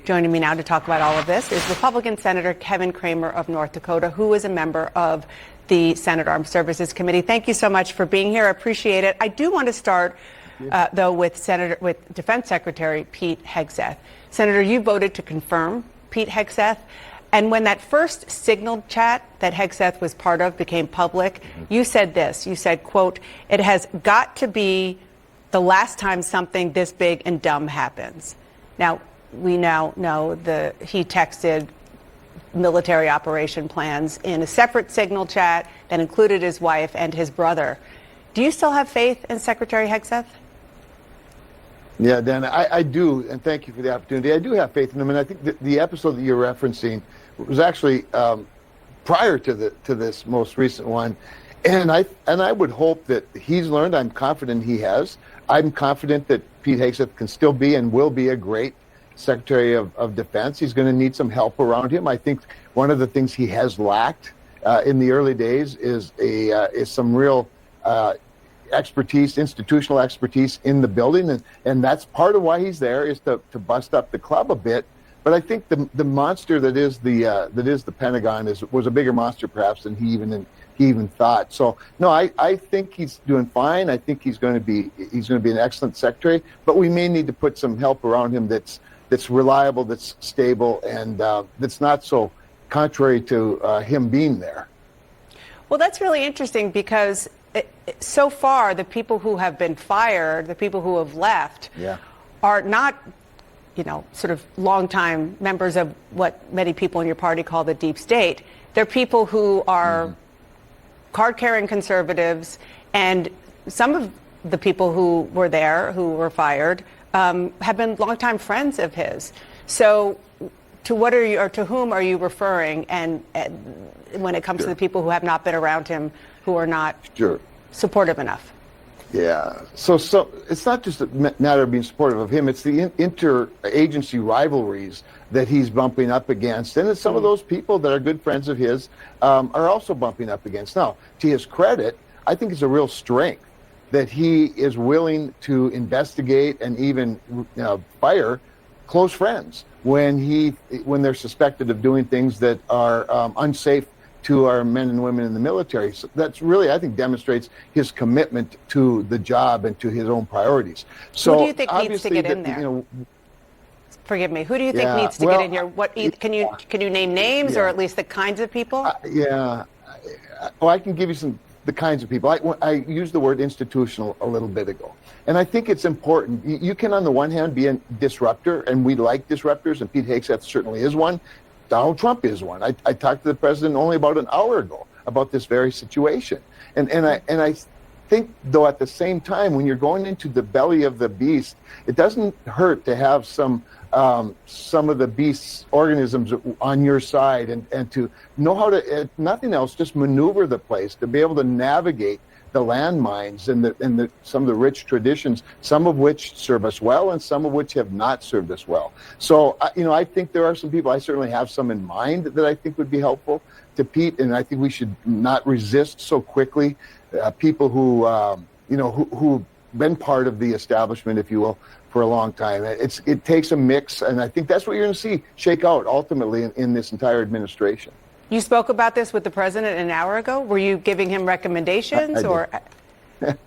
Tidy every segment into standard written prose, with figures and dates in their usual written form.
Joining me now to talk about all of this is Republican Senator Kevin Cramer of North Dakota, who is a member of the Senate Armed Services Committee. Thank you so much for being here. I appreciate it. I do want to start, though, with Defense Secretary Pete Hegseth. Senator, you voted to confirm Pete Hegseth. And when that first signal chat that Hegseth was part of became public, you said this. You said, quote, "It has got to be the last time something this big and dumb happens." Now, we now know he texted military operation plans in a separate signal chat that included his wife and his brother. Do you still have faith in Secretary Hegseth? Yeah, Dan, I do, and thank you for the opportunity. I do have faith in him, and I think the episode that you're referencing was actually prior to this most recent one, and I would hope that he's learned. I'm confident he has. I'm confident that Pete Hegseth can still be and will be a great Secretary of Defense. He's going to need some help around him. I think one of the things he has lacked in the early days is some real expertise, institutional expertise in the building, and that's part of why he's there, is to bust up the club a bit. But I think the monster that is the Pentagon was a bigger monster perhaps than he even thought. So no, I think he's doing fine. I think he's going to be an excellent secretary. But we may need to put some help around him that's reliable, that's stable, and that's not so contrary to him being there. Well, that's really interesting because so far, the people who have been fired, the people who have left, are not, sort of longtime members of what many people in your party call the deep state. They're people who are card-carrying conservatives, and some of the people who were there, who were fired, have been longtime friends of his. So, to whom are you referring? And when it comes to the people who have not been around him, who are not supportive enough? Yeah. So it's not just a matter of being supportive of him. It's the interagency rivalries that he's bumping up against. And it's some of those people that are good friends of his are also bumping up against. Now, to his credit, I think it's a real strength that he is willing to investigate and even fire close friends when they're suspected of doing things that are unsafe to our men and women in the military. So that's really, I think, demonstrates his commitment to the job and to his own priorities. So who do you think needs to get in there? Forgive me. Who do you think needs to get in here? What can you name names or at least the kinds of people? Well, I can give you the kinds of people. I used the word institutional a little bit ago. And I think it's important. You can, on the one hand, be a disruptor, and we like disruptors, and Pete Hegseth certainly is one. Donald Trump is one. I talked to the president only about an hour ago about this very situation. And I think, though, at the same time, when you're going into the belly of the beast, it doesn't hurt to have some of the beast's organisms on your side and to know how to, nothing else, just maneuver the place, to be able to navigate the landmines and some of the rich traditions, some of which serve us well and some of which have not served us well. So, I think there are some people, I certainly have some in mind that I think would be helpful to Pete, and I think we should not resist so quickly people who've been part of the establishment, if you will, for a long time. It takes a mix, and I think that's what you're going to see shake out ultimately in this entire administration. You spoke about this with the president an hour ago. Were you giving him recommendations, or? Let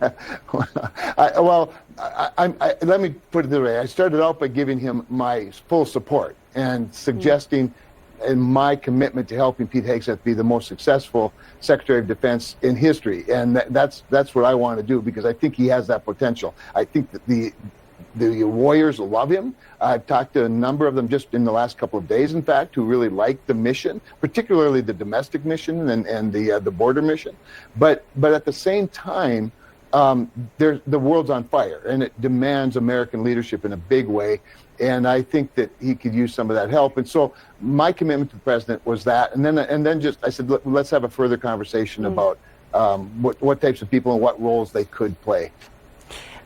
me put it this way. I started out by giving him my full support and suggesting my commitment to helping Pete Hegseth be the most successful Secretary of Defense in history, and that's what I want to do because I think he has that potential. I think that the warriors love him. I've talked to a number of them just in the last couple of days, in fact, who really like the mission, particularly the domestic mission and the border mission. But at the same time, the world's on fire, and it demands American leadership in a big way. And I think that he could use some of that help. And so my commitment to the president was that. And then just I said, let's have a further conversation about what types of people and what roles they could play.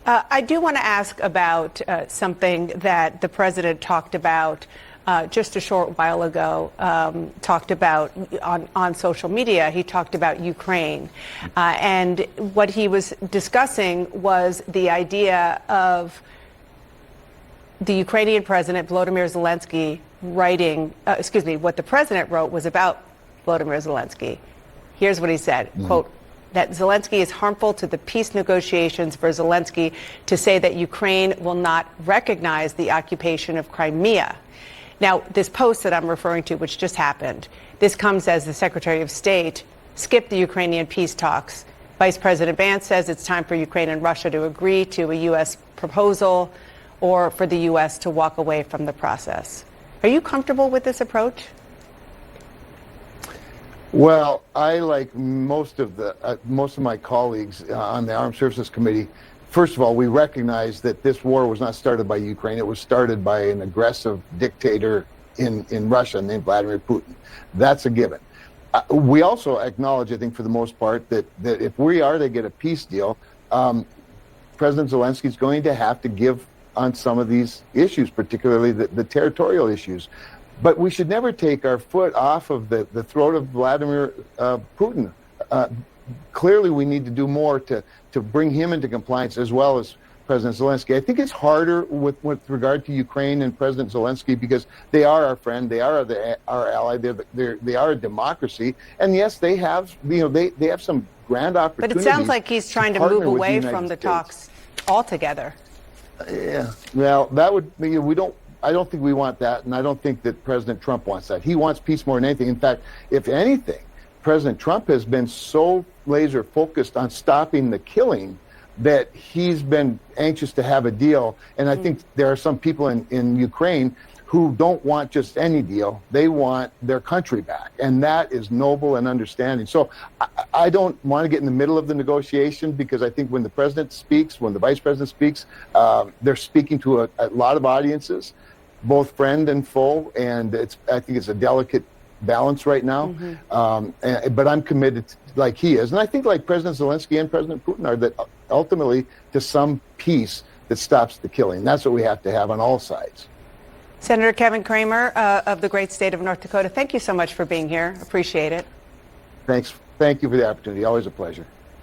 I do want to ask about something that the president talked about just a short while ago, talked about on social media. He talked about Ukraine. And what he was discussing was the idea of the Ukrainian president, Volodymyr Zelensky, what the president wrote was about Volodymyr Zelensky. Here's what he said, quote, that Zelensky is harmful to the peace negotiations for Zelensky to say that Ukraine will not recognize the occupation of Crimea. Now, this post that I'm referring to, which just happened, this comes as the Secretary of State skipped the Ukrainian peace talks. Vice President Vance says it's time for Ukraine and Russia to agree to a U.S. proposal or for the U.S. to walk away from the process. Are you comfortable with this approach? Well, I, like most of my colleagues on the Armed Services Committee, first of all, we recognize that this war was not started by Ukraine. It was started by an aggressive dictator in Russia named Vladimir Putin. That's a given. We also acknowledge, I think, for the most part, that if we are to get a peace deal, President Zelensky is going to have to give on some of these issues, particularly the territorial issues. But we should never take our foot off of the throat of Vladimir Putin. Clearly, we need to do more to bring him into compliance, as well as President Zelensky. I think it's harder with regard to Ukraine and President Zelensky because they are our friend, they are our ally, they are a democracy, and yes, they have they have some grand opportunities. But it sounds like he's trying to move away from the talks altogether. Yeah, well, that would I don't think we want that, and I don't think that President Trump wants that. He wants peace more than anything. In fact, if anything, President Trump has been so laser focused on stopping the killing that he's been anxious to have a deal. And I think there are some people in Ukraine who don't want just any deal. They want their country back. And that is noble and understanding. So I don't want to get in the middle of the negotiation, because I think when the president speaks, when the vice president speaks, they're speaking to a lot of audiences, both friend and foe. And I think it's a delicate balance right now. But I'm committed, like he is. And I think like President Zelensky and President Putin are, that ultimately to some peace that stops the killing. That's what we have to have on all sides. Senator Kevin Cramer of the great state of North Dakota, thank you so much for being here. Appreciate it. Thanks. Thank you for the opportunity. Always a pleasure.